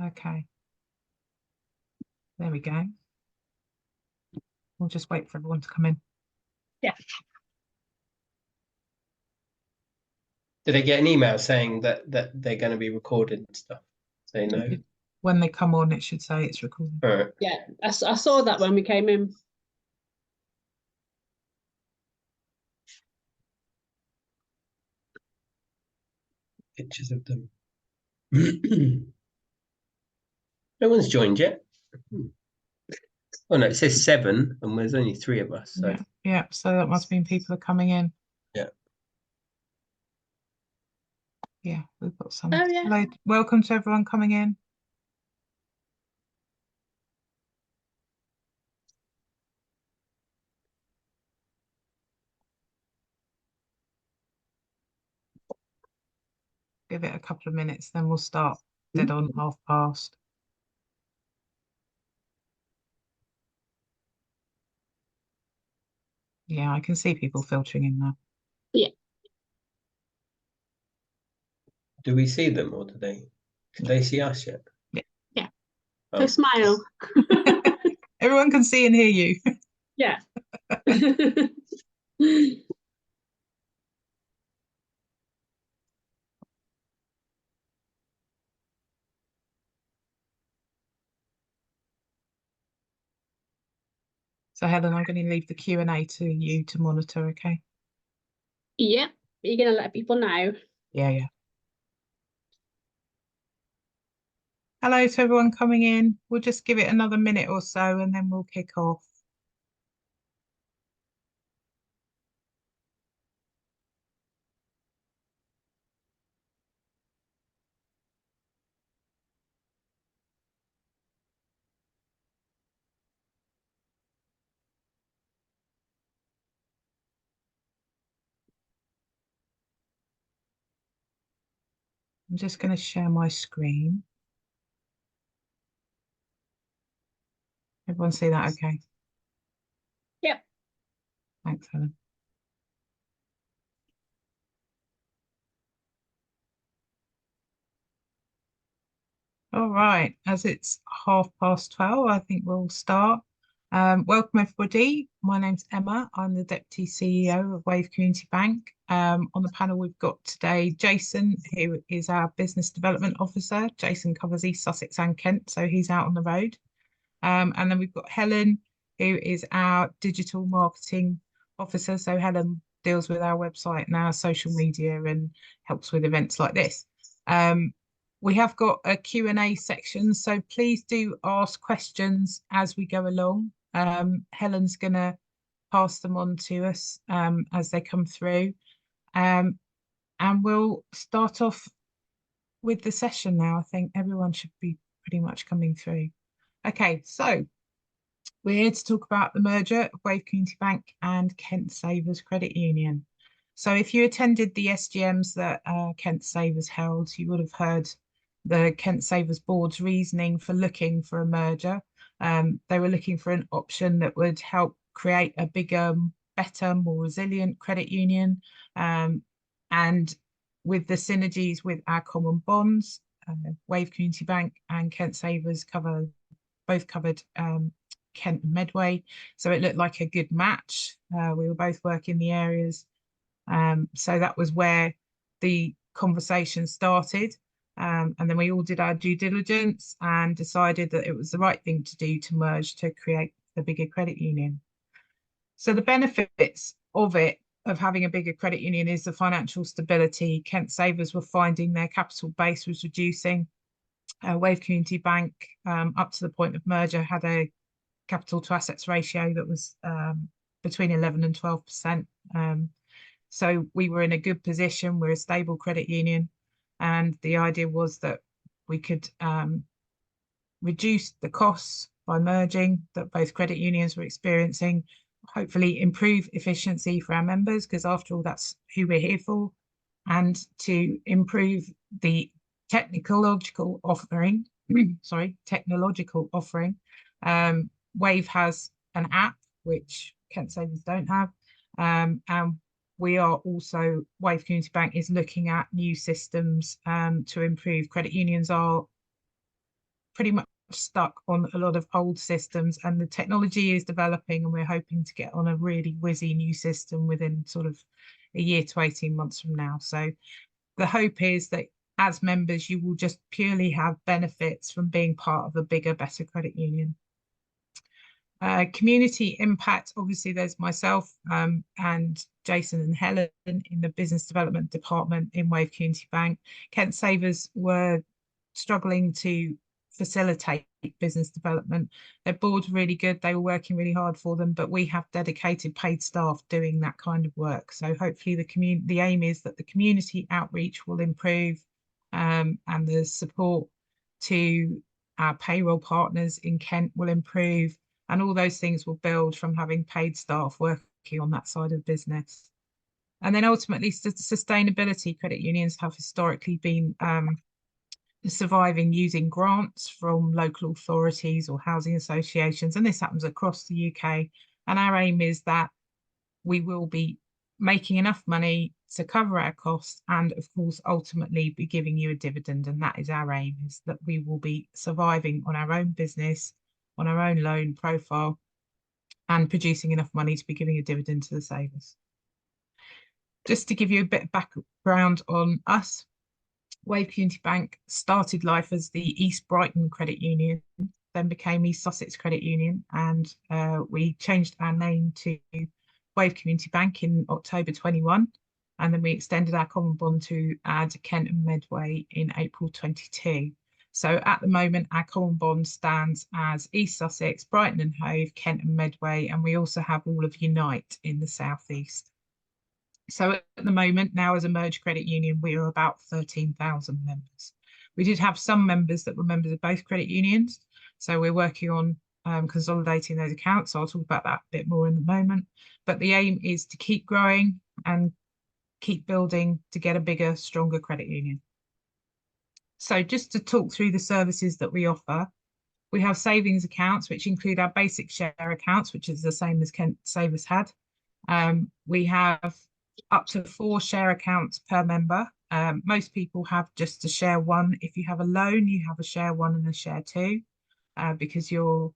Okay. There we go. We'll just wait for everyone to come in. Yeah. Did they get an email saying that they're going to be recorded and stuff? They know. When they come on, it should say it's recording. All right. Yeah, I saw that when we came in. Pictures of them. No one's joined yet. Oh no, it says 7, and there's only 3 of us. So Yeah. So that must mean people are coming in. yeah. Yeah, we've got some. Oh, yeah. Hello, welcome to everyone coming in. Give it a couple of minutes, then we'll start dead on past. Yeah, I can see people filtering in now. Yeah. Do we see them, or do they see us yet? Yeah. Oh. So smile. Everyone can see and hear you. Yeah. So Helen, I'm going to leave the Q&A to you to monitor, okay? Yeah. You're gonna let people know. Yeah. Hello to everyone coming in. We'll just give it another minute or so and then we'll kick off. I'm just going to share my screen. Everyone see that okay? Yep. Thanks, Helen. All right, as it's 12:30, I think we'll start. Welcome everybody. My name's Emma. I'm the Deputy CEO of Wave Community Bank. On the panel we've got today Jason, who is our Business Development Officer. Jason covers East Sussex and Kent, so he's out on the road. And then we've got Helen, who is our Digital Marketing Officer. So Helen deals with our website and our social media and helps with events like this. We have got a Q&A section, so please do ask questions as we go along. Helen's going to pass them on to us as they come through. And we'll start off with the session now. I think everyone should be pretty much coming through. Okay, so we're here to talk about the merger of Wave Community Bank and Kent Savers Credit Union. So if you attended the SGMs that Kent Savers held, you would have heard the Kent Savers board's reasoning for looking for a merger. They were looking for an option that would help create a bigger, better, more resilient credit union. And with the synergies with our common bonds, Wave Community Bank and Kent Savers both covered Kent and Medway. So it looked like a good match. We were both working the areas. So that was where the conversation started. And then we all did our due diligence and decided that it was the right thing to do to merge to create a bigger credit union. So the benefits of having a bigger credit union is the financial stability. Kent Savers were finding their capital base was reducing. Wave Community Bank, up to the point of merger, had a capital to assets ratio that was between 11 and 12%. So we were in a good position. We're a stable credit union. And the idea was that we could reduce the costs by merging that both credit unions were experiencing, hopefully improve efficiency for our members, because after all, that's who we're here for, and to improve the technological offering. Wave has an app which Kent Savers don't have, and we are also, Wave Community Bank is looking at new systems to improve. Credit unions are pretty much stuck on a lot of old systems, and the technology is developing, and we're hoping to get on a really whizzy new system within sort of a year to 18 months from now. So the hope is that as members, you will just purely have benefits from being part of a bigger, better credit union. Community impact, obviously there's myself and Jason and Helen in the business development department in Wave Community Bank. Kent Savers were struggling to facilitate business development. Their board's really good, they were working really hard for them, but we have dedicated paid staff doing that kind of work. So hopefully the aim is that the community outreach will improve, and the support to our payroll partners in Kent will improve, and all those things will build from having paid staff working on that side of the business. And then ultimately, sustainability. Credit unions have historically been surviving using grants from local authorities or housing associations, and this happens across the UK. And our aim is that we will be making enough money to cover our costs, and of course ultimately be giving you a dividend. And that is our aim, is that we will be surviving on our own business, on our own loan profile, and producing enough money to be giving a dividend to the savers. Just to give you a bit of background on us, Wave Community Bank started life as the East Brighton Credit Union, then became East Sussex Credit Union, and we changed our name to Wave Community Bank in October 21, and then we extended our common bond to add Kent and Medway in April 22. So at the moment, our common bond stands as East Sussex, Brighton and Hove, Kent and Medway, and we also have all of Unite in the southeast. So at the moment, now as a merged credit union, we are about 13,000 members. We did have some members that were members of both credit unions, so we're working on consolidating those accounts. So I'll talk about that a bit more in a moment. But the aim is to keep growing and keep building to get a bigger, stronger credit union. So just to talk through the services that we offer, we have savings accounts, which include our basic share accounts, which is the same as Kent Savers had. We have up to 4 share accounts per member. Most people have just a share 1. If you have a loan, you have a share 1 and a share 2, because your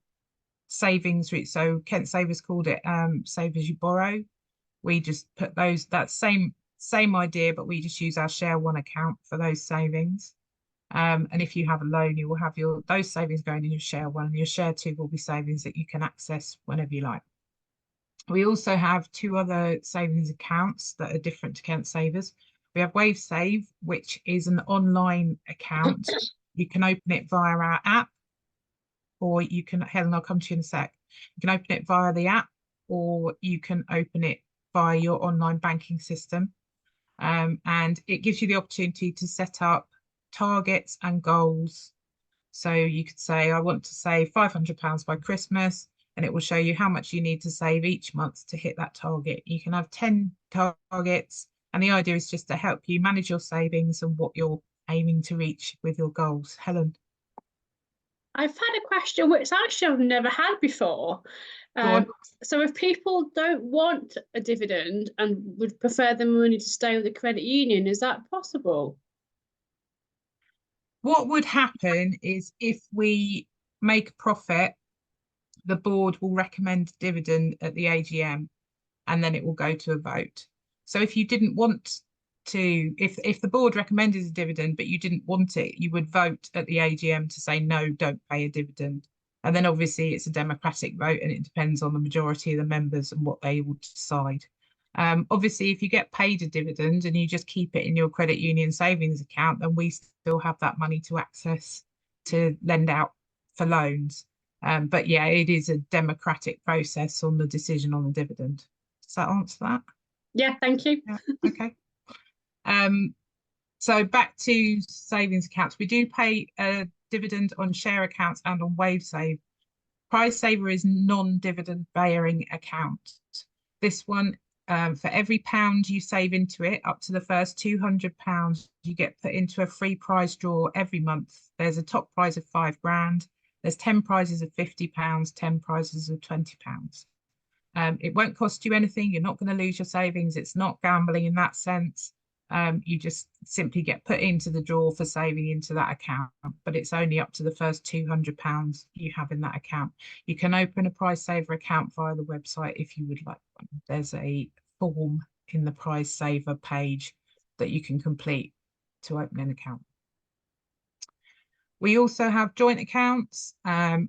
savings, so Kent Savers called it save as you borrow. We just put those, that same idea, but we just use our share 1 account for those savings. And if you have a loan, you will have those savings going in your share 1, and your share 2 will be savings that you can access whenever you like. We also have 2 other savings accounts that are different to Kent Savers. We have Wave Save, which is an online account. You can open it via our app, or you can, Helen, I'll come to you in a sec. You can open it via the app, or you can open it via your online banking system. And it gives you the opportunity to set up targets and goals. So you could say, I want to save £500 by Christmas, and it will show you how much you need to save each month to hit that target. You can have 10 targets, and the idea is just to help you manage your savings and what you're aiming to reach with your goals. Helen? I've had a question which actually I've never had before. So if people don't want a dividend and would prefer the money to stay with the credit union, is that possible? What would happen is, if we make a profit, the board will recommend dividend at the AGM, and then it will go to a vote. So if you didn't want to, if the board recommended a dividend but you didn't want it, you would vote at the AGM to say no, don't pay a dividend. And then obviously it's a democratic vote, and it depends on the majority of the members and what they will decide. Obviously, if you get paid a dividend and you just keep it in your credit union savings account, then we still have that money to access to lend out for loans. But yeah, it is a democratic process on the decision on the dividend. Does that answer that? Yeah, thank you. Yeah, okay. So back to savings accounts. We do pay a dividend on share accounts and on WaveSave. PrizeSaver is non-dividend bearing account. This one, for every £1 you save into it, up to the first £200, you get put into a free prize draw every month. There's a top prize of £5,000. There's 10 prizes of £50, 10 prizes of £20. It won't cost you anything. You're not going to lose your savings. It's not gambling in that sense. You just simply get put into the draw for saving into that account, but it's only up to the first £200 you have in that account. You can open a Prize Saver account via the website if you would like one. There's a form in the Prize Saver page that you can complete to open an account. We also have joint accounts.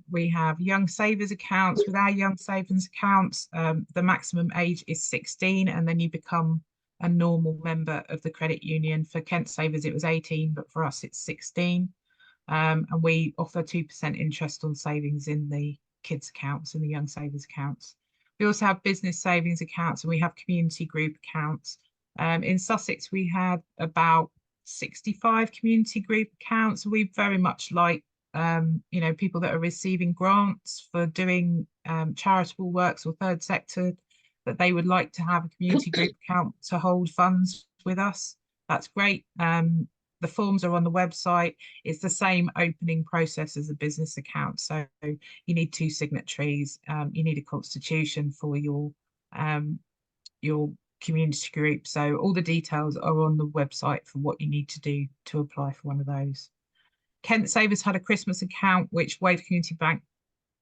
We have Young Savers accounts. With our Young Savers accounts, the maximum age is 16, and then you become a normal member of the credit union. For Kent Savers, it was 18, but for us, it's 16. And we offer 2% interest on savings in the kids' accounts and the Young Savers accounts. We also have business savings accounts, and we have community group accounts. In Sussex, we have about 65 community group accounts. We very much like people that are receiving grants for doing charitable works or third sector, that they would like to have a community group account to hold funds with us. That's great. The forms are on the website. It's the same opening process as a business account. So you need 2 signatories. You need a constitution for your community group. So all the details are on the website for what you need to do to apply for one of those. Kent Savers had a Christmas account, which Wave Community Bank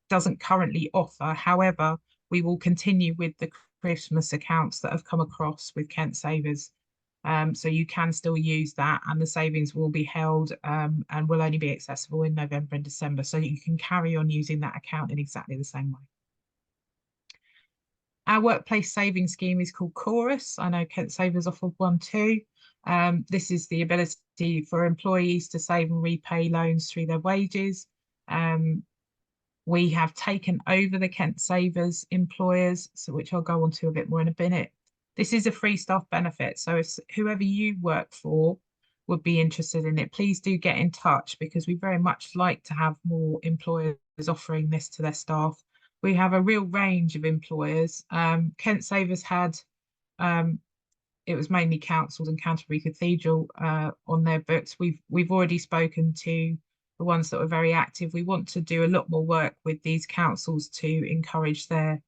doesn't currently offer. However, we will continue with the Christmas accounts that have come across with Kent Savers. So you can still use that, and the savings will be held and will only be accessible in November and December. So you can carry on using that account in exactly the same way. Our workplace savings scheme is called Chorus. I know Kent Savers offered one too. This is the ability for employees to save and repay loans through their wages. We have taken over the Kent Savers employers, so which I'll go on to a bit more in a minute. This is a free staff benefit. So if whoever you work for would be interested in it, please do get in touch, because we very much like to have more employers offering this to their staff. We have a real range of employers. Kent Savers had, it was mainly councils and Canterbury Cathedral on their books. We've already spoken to the ones that were very active. We want to do a lot more work with these councils to encourage their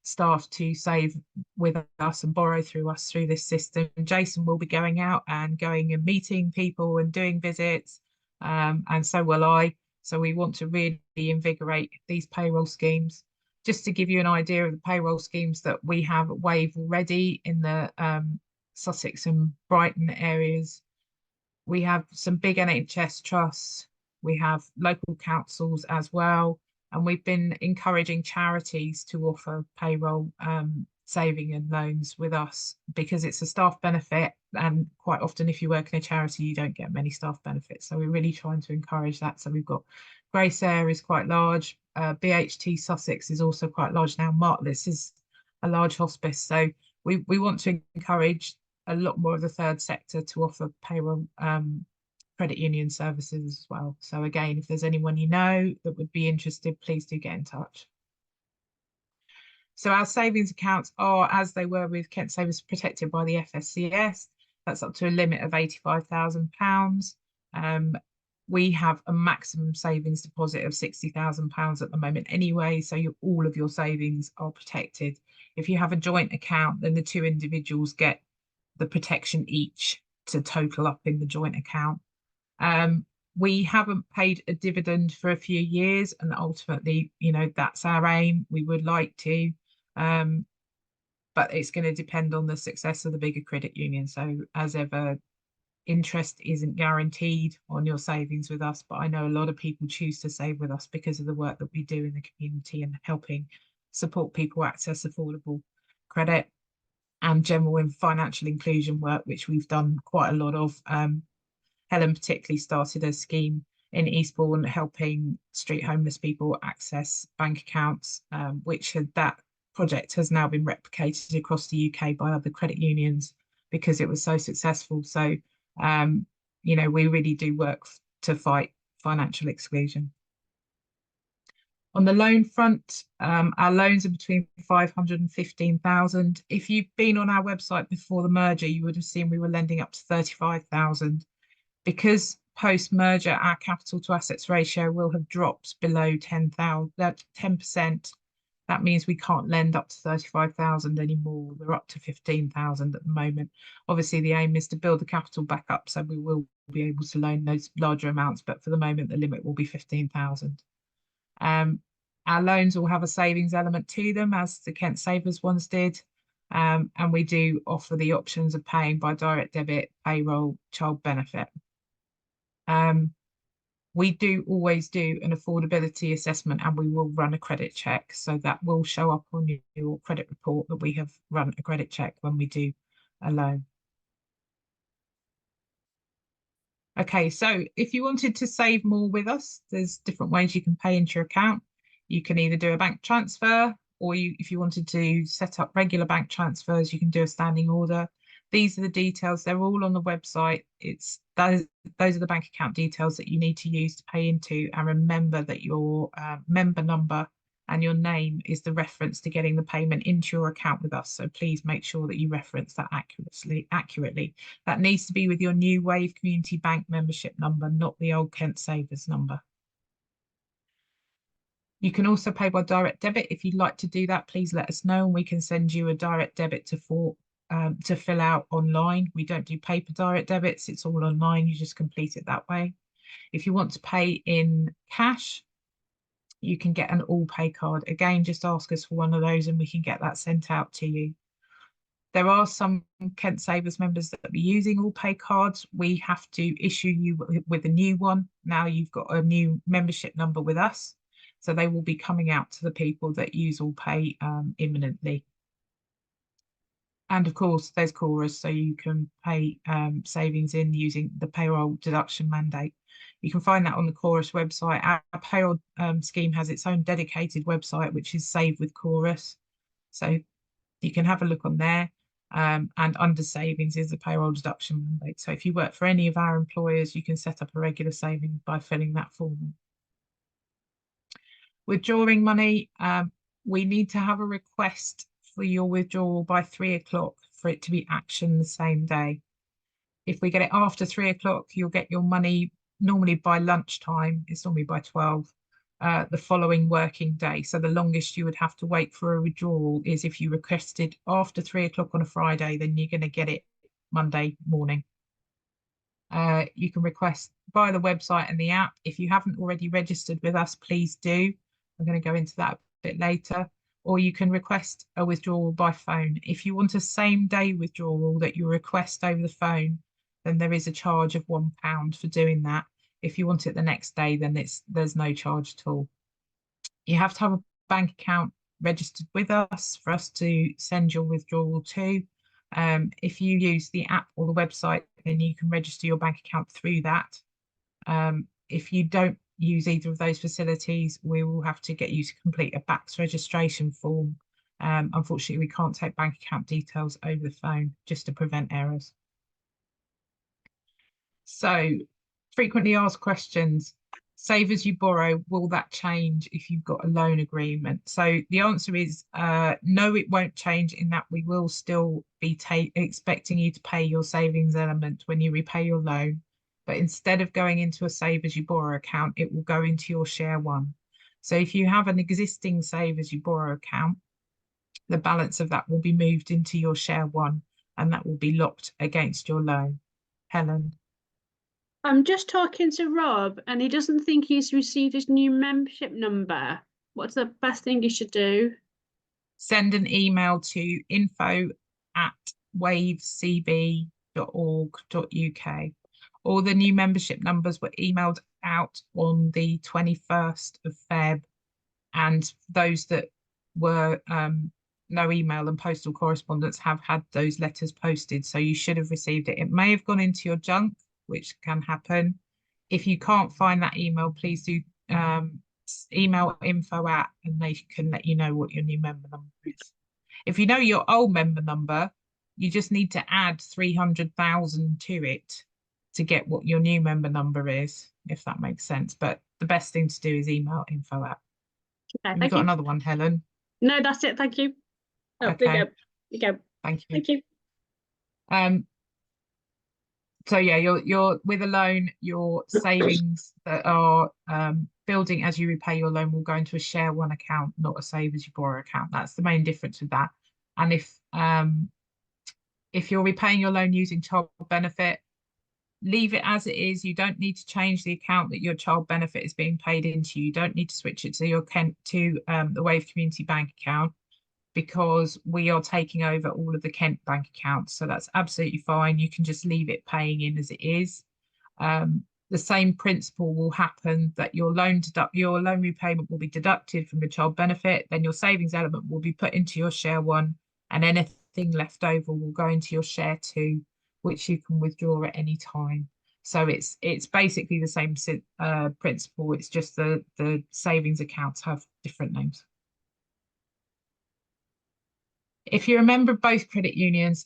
staff to save with us and borrow through us through this system. Jason will be going out and meeting people and doing visits, and so will I. So we want to really invigorate these payroll schemes. Just to give you an idea of the payroll schemes that we have at Wave already in the Sussex and Brighton areas, we have some big NHS trusts, we have local councils as well, and we've been encouraging charities to offer payroll saving and loans with us, because it's a staff benefit, and quite often if you work in a charity you don't get many staff benefits, so we're really trying to encourage that. So we've got Grace Air is quite large, BHT Sussex is also quite large now, Martless is a large hospice, so we want to encourage a lot more of the third sector to offer payroll credit union services as well. So again, if there's anyone you know that would be interested, please do get in touch. So our savings accounts are, as they were with Kent Savers, protected by the FSCS. That's up to a limit of £85,000. We have a maximum savings deposit of £60,000 at the moment anyway, so all of your savings are protected. If you have a joint account, then the 2 individuals get the protection each to total up in the joint account. We haven't paid a dividend for a few years, and ultimately, that's our aim. We would like to, but it's going to depend on the success of the bigger credit union. So as ever, interest isn't guaranteed on your savings with us, but I know a lot of people choose to save with us because of the work that we do in the community and helping support people access affordable credit and general and financial inclusion work, which we've done quite a lot of. Helen particularly started a scheme in Eastbourne helping street homeless people access bank accounts, that project has now been replicated across the UK by other credit unions because it was so successful. So, we really do work to fight financial exclusion. On the loan front, our loans are between 500 and 15,000. If you've been on our website before the merger, you would have seen we were lending up to 35,000. Because post-merger, our capital to assets ratio will have dropped below 10%. That means we can't lend up to 35,000 anymore. We're up to 15,000 at the moment. Obviously, the aim is to build the capital back up, so we will be able to loan those larger amounts, but for the moment, the limit will be 15,000. Our loans will have a savings element to them, as the Kent Savers ones did. And we do offer the options of paying by direct debit, payroll, child benefit. We do always do an affordability assessment, and we will run a credit check. So that will show up on your credit report that we have run a credit check when we do a loan. Okay, so if you wanted to save more with us, there's different ways you can pay into your account. You can either do a bank transfer, or if you wanted to set up regular bank transfers, you can do a standing order. These are the details. They're all on the website. Those are the bank account details that you need to use to pay into. And remember that your member number and your name is the reference to getting the payment into your account with us. So please make sure that you reference that accurately. That needs to be with your new Wave Community Bank membership number, not the old Kent Savers number. You can also pay by direct debit. If you'd like to do that, please let us know and we can send you a direct debit to fill out online. We don't do paper direct debits. It's all online. You just complete it that way. If you want to pay in cash, you can get an all pay card. Again, just ask us for one of those and we can get that sent out to you. There are some Kent Savers members that will be using all pay cards. We have to issue you with a new one. Now you've got a new membership number with us. So they will be coming out to the people that use all pay imminently. And of course, there's Chorus, so you can pay savings in using the payroll deduction mandate. You can find that on the Chorus website. Our payroll scheme has its own dedicated website, which is Save with Chorus. So you can have a look on there. And under savings is the payroll deduction mandate. So if you work for any of our employers, you can set up a regular saving by filling that form. Withdrawing money, we need to have a request for your withdrawal by 3 o'clock for it to be actioned the same day. If we get it after 3 o'clock, you'll get your money normally by lunchtime. It's normally by 12, the following working day. So the longest you would have to wait for a withdrawal is if you requested after 3 o'clock on a Friday, then you're going to get it Monday morning. You can request via the website and the app. If you haven't already registered with us, please do. I'm going to go into that a bit later. Or you can request a withdrawal by phone. If you want a same day withdrawal that you request over the phone, then there is a charge of £1 for doing that. If you want it the next day, then there's no charge at all. You have to have a bank account registered with us for us to send your withdrawal to. If you use the app or the website, then you can register your bank account through that. If you don't use either of those facilities, we will have to get you to complete a BACS registration form. Unfortunately, we can't take bank account details over the phone just to prevent errors. So, frequently asked questions. Save as you borrow, will that change if you've got a loan agreement? So the answer is no, it won't change, in that we will still be expecting you to pay your savings element when you repay your loan. But instead of going into a Save as you borrow account, it will go into your Share One. So if you have an existing Save as you borrow account, the balance of that will be moved into your Share One, and that will be locked against your loan. Helen? I'm just talking to Rob and he doesn't think he's received his new membership number. What's the best thing he should do? Send an email to info@wavecb.org.uk. All the new membership numbers were emailed out on the 21st of Feb, and those that were no email and postal correspondence have had those letters posted, so you should have received it. It may have gone into your junk, which can happen. If you can't find that email, please do email info@ and they can let you know what your new member number is. If you know your old member number, you just need to add 300,000 to it to get what your new member number is, if that makes sense. But the best thing to do is email info@. Okay, You've thank got you. another one, Helen? No, that's it. Thank you. Oh, Okay. there you go. Thank you. Thank you. So yeah, you're with a loan, your savings that are building as you repay your loan will go into a share one account, not a save as you borrow account. That's the main difference with that. And if you're repaying your loan using child benefit, leave it as it is. You don't need to change the account that your child benefit is being paid into. You don't need to switch it to your the Wave Community Bank account, because we are taking over all of the Kent bank accounts. So that's absolutely fine. You can just leave it paying in as it is. The same principle will happen, that your loan repayment will be deducted from your child benefit, then your savings element will be put into your share one, and anything left over will go into your share two, which you can withdraw at any time. So it's basically the same principle. It's just the savings accounts have different names. If you're a member of both credit unions,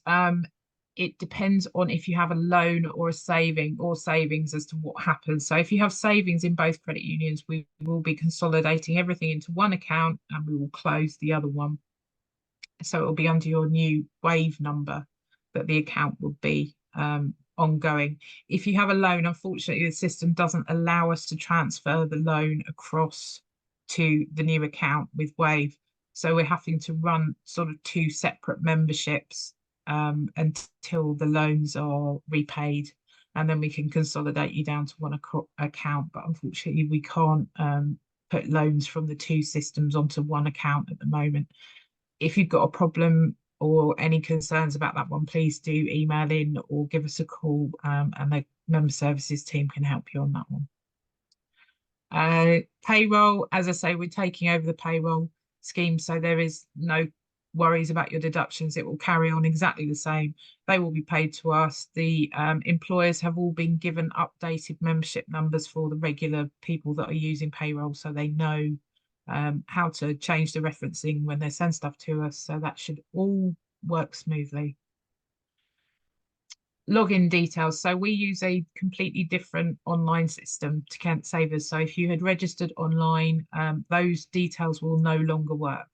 it depends on if you have a loan or a saving or savings as to what happens. So if you have savings in both credit unions, we will be consolidating everything into one account and we will close the other one. So it will be under your new Wave number that the account will be ongoing. If you have a loan, unfortunately, the system doesn't allow us to transfer the loan across to the new account with Wave. So we're having to run sort of two separate memberships until the loans are repaid, and then we can consolidate you down to one account. But unfortunately, we can't put loans from the two systems onto one account at the moment. If you've got a problem or any concerns about that one, please do email in or give us a call, and the member services team can help you on that one. Payroll, as I say, we're taking over the payroll scheme, so there is no worries about your deductions. It will carry on exactly the same. They will be paid to us. The employers have all been given updated membership numbers for the regular people that are using payroll, so they know how to change the referencing when they send stuff to us. So that should all work smoothly. Login details. So we use a completely different online system to Kent Savers. So if you had registered online, those details will no longer work.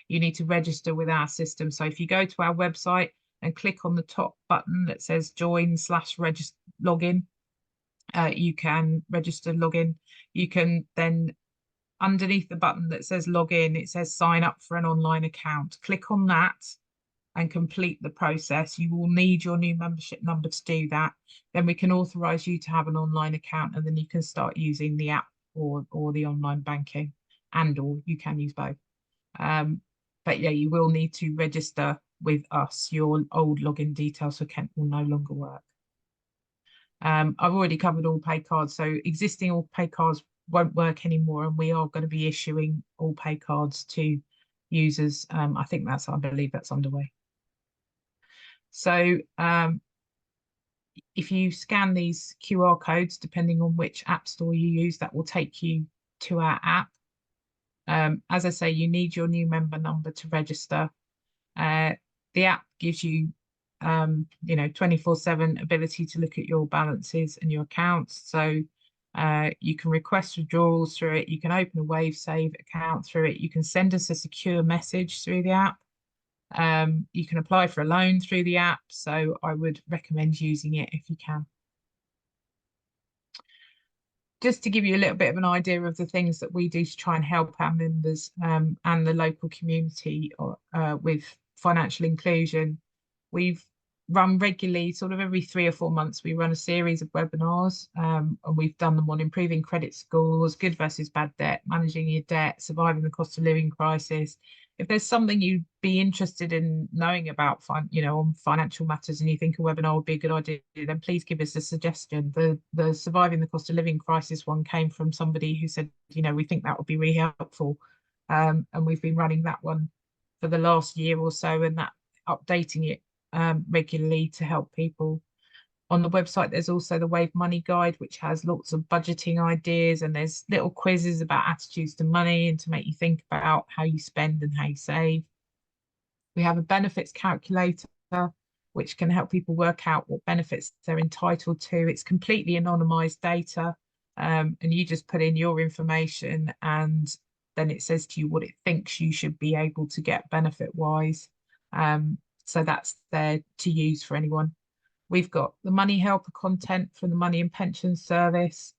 You need to register with our system. So if you go to our website and click on the top button that says join/login, you can register login. You can then, underneath the button that says login, it says sign up for an online account. Click on that and complete the process. You will need your new membership number to do that. Then we can authorize you to have an online account, and then you can start using the app or the online banking, or you can use both. But yeah, you will need to register with us. Your old login details for Kent will no longer work. I've already covered all pay cards, so existing all pay cards won't work anymore, and we are going to be issuing all pay cards to users. I believe that's underway. So if you scan these QR codes, depending on which app store you use, that will take you to our app. As I say, you need your new member number to register. The app gives you 24/7 ability to look at your balances and your accounts. So you can request withdrawals through it. You can open a Wave Save account through it. You can send us a secure message through the app. You can apply for a loan through the app. So I would recommend using it if you can. Just to give you a little bit of an idea of the things that we do to try and help our members and the local community with financial inclusion. We've run regularly, sort of every 3 or 4 months, we run a series of webinars, and we've done them on improving credit scores, good versus bad debt, managing your debt, surviving the cost of living crisis. If there's something you'd be interested in knowing about on financial matters, and you think a webinar would be a good idea, then please give us a suggestion. The surviving the cost of living crisis one came from somebody who said, we think that would be really helpful. And we've been running that one for the last year or so, and that updating it regularly to help people. On the website, there's also the Wave Money Guide, which has lots of budgeting ideas, and there's little quizzes about attitudes to money and to make you think about how you spend and how you save. We have a benefits calculator, which can help people work out what benefits they're entitled to. It's completely anonymized data, and you just put in your information, and then it says to you what it thinks you should be able to get benefit-wise. So that's there to use for anyone. We've got the Money Helper content from the Money and Pensions Service.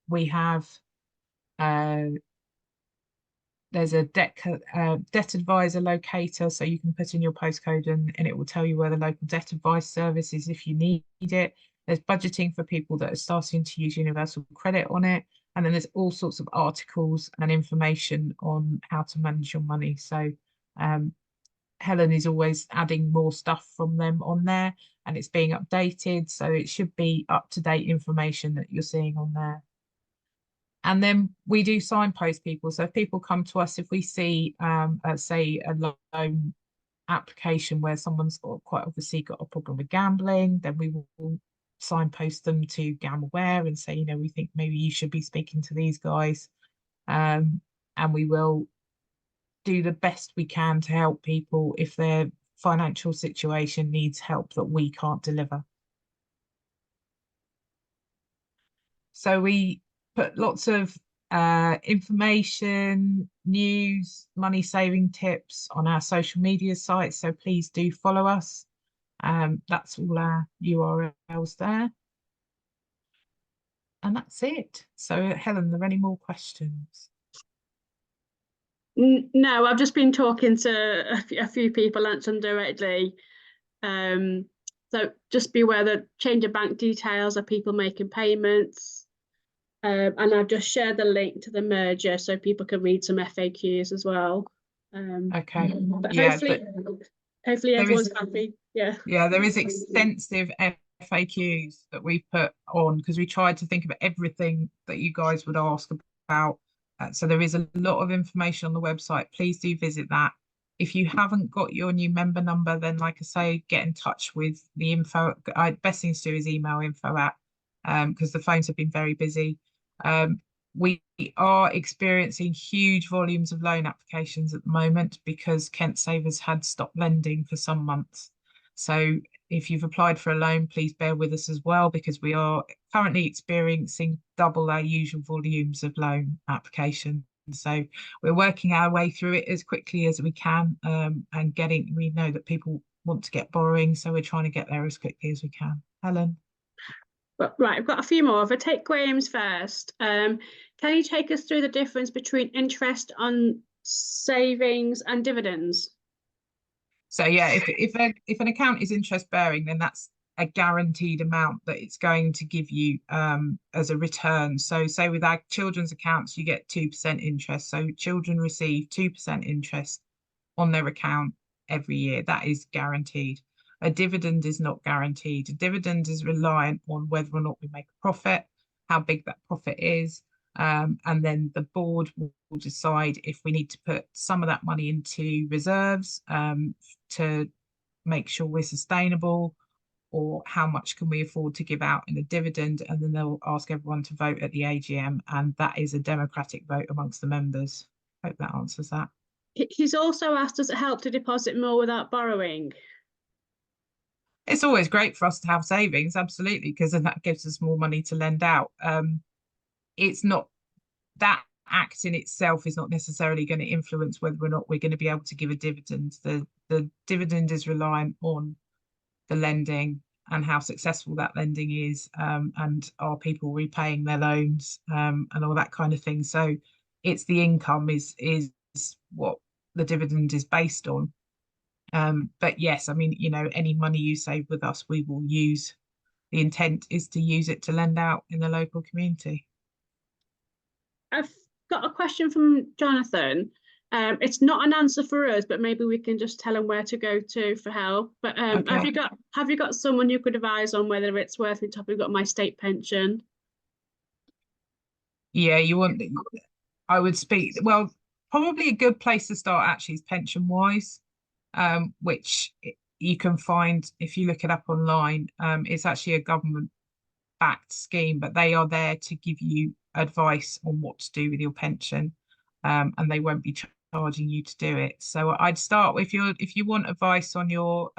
We have there's a debt advisor locator, so you can put in your postcode and it will tell you where the local debt advice service is if you need it. There's budgeting for people that are starting to use universal credit on it. And then there's all sorts of articles and information on how to manage your money. So Helen is always adding more stuff from them on there, and it's being updated. So it should be up-to-date information that you're seeing on there. And then we do signpost people. So if people come to us, if we see, say, a loan application where someone's quite obviously got a problem with gambling, then we will signpost them to GamAware and say, we think maybe you should be speaking to these guys. And we will do the best we can to help people if their financial situation needs help that we can't deliver. So we put lots of information, news, money saving tips on our social media sites. So please do follow us. That's all our URLs there. And that's it. So Helen, are there any more questions? No, I've just been talking to a few people, answering directly. So just be aware that change of bank details are people making payments. And I've just shared the link to the merger so people can read some FAQs as well. Okay. But hopefully everyone's happy. Yeah. Yeah, there is extensive FAQs that we put on because we tried to think of everything that you guys would ask about. So there is a lot of information on the website. Please do visit that. If you haven't got your new member number, then like I say, get in touch with the info. Best thing to do is email info at because the phones have been very busy. We are experiencing huge volumes of loan applications at the moment because Kent Savers had stopped lending for some months. So if you've applied for a loan, please bear with us as well, because we are currently experiencing double our usual volumes of loan applications. So we're working our way through it as quickly as we can, and we know that people want to get borrowing, so we're trying to get there as quickly as we can. Helen? Right, I've got a few more. If I take Graham's first, can you take us through the difference between interest on savings and dividends? So yeah, if an account is interest bearing, then that's a guaranteed amount that it's going to give you as a return. So say with our children's accounts, you get 2% interest. So children receive 2% interest on their account every year. That is guaranteed. A dividend is not guaranteed. A dividend is reliant on whether or not we make a profit, how big that profit is, and then the board will decide if we need to put some of that money into reserves to make sure we're sustainable, or how much can we afford to give out in a dividend, and then they'll ask everyone to vote at the AGM, and that is a democratic vote amongst the members. Hope that answers that. He's also asked, does it help to deposit more without borrowing? It's always great for us to have savings, absolutely, because then that gives us more money to lend out. It's not that act in itself is not necessarily going to influence whether or not we're going to be able to give a dividend. The dividend is reliant on the lending and how successful that lending is, and are people repaying their loans, and all that kind of thing. So it's the income is what the dividend is based on. But yes, I mean, any money you save with us, we will use. The intent is to use it to lend out in the local community. I've got a question from Jonathan. It's not an answer for us, but maybe we can just tell him where to go to for help. But Okay. have you got someone you could advise on whether it's worth it? We've got my state pension. Yeah, I would speak. Well, probably a good place to start actually is Pension Wise, which you can find if you look it up online. It's actually a government-backed scheme, but they are there to give you advice on what to do with your pension, and they won't be charging you to do it. So I'd start if you want advice on your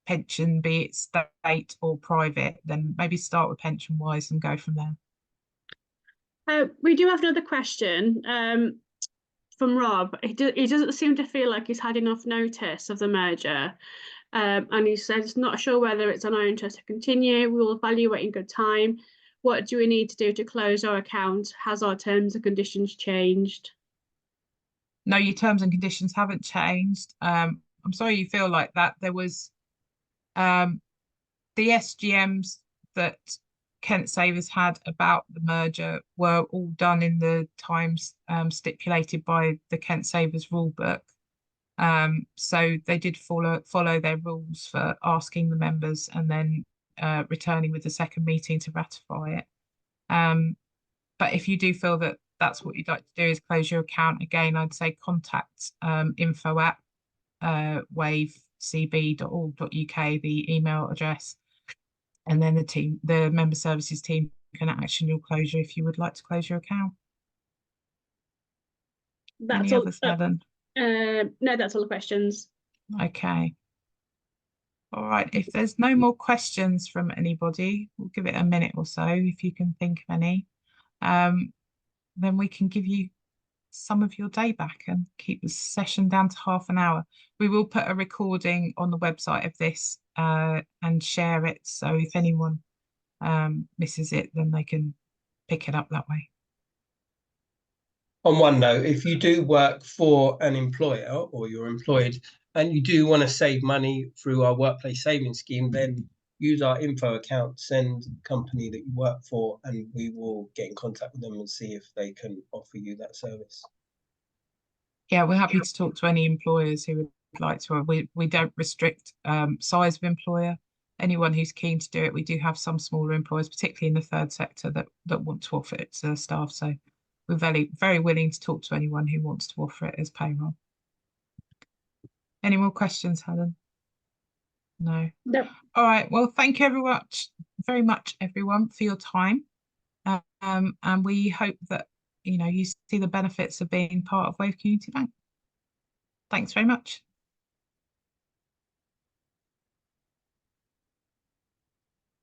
pension, be it state or private, then maybe start with Pension Wise and go from there. We do have another question from Rob. He doesn't seem to feel like he's had enough notice of the merger. And he says, not sure whether it's in our interest to continue. We will evaluate in good time. What do we need to do to close our account? Has our terms and conditions changed? No, your terms and conditions haven't changed. I'm sorry you feel like that. There was the SGMs that Kent Savers had about the merger were all done in the times stipulated by the Kent Savers rulebook. So they did follow their rules for asking the members and then returning with the second meeting to ratify it. But if you do feel that that's what you'd like to do is close your account, again, I'd say contact info@wavecb.org.uk, the email address, and then the member services team can action your closure if you would like to close your account. That's Any all. others, Helen? No, that's all the questions. Okay. All right. If there's no more questions from anybody, we'll give it a minute or so if you can think of any. Then we can give you some of your day back and keep the session down to half an hour. We will put a recording on the website of this and share it. So if anyone misses it, then they can pick it up that way. On one note, if you do work for an employer or you're employed and you do want to save money through our workplace savings scheme, then use our info account, send the company that you work for, and we will get in contact with them and see if they can offer you that service. Yeah, we're happy to talk to any employers who would like to. We don't restrict size of employer. Anyone who's keen to do it, we do have some smaller employers, particularly in the third sector, that want to offer it to their staff. So we're very willing to talk to anyone who wants to offer it as payroll. Any more questions, Helen? No. No. All right. Well, thank you very much, everyone, for your time. And we hope that you see the benefits of being part of Wave Community Bank. Thanks very much.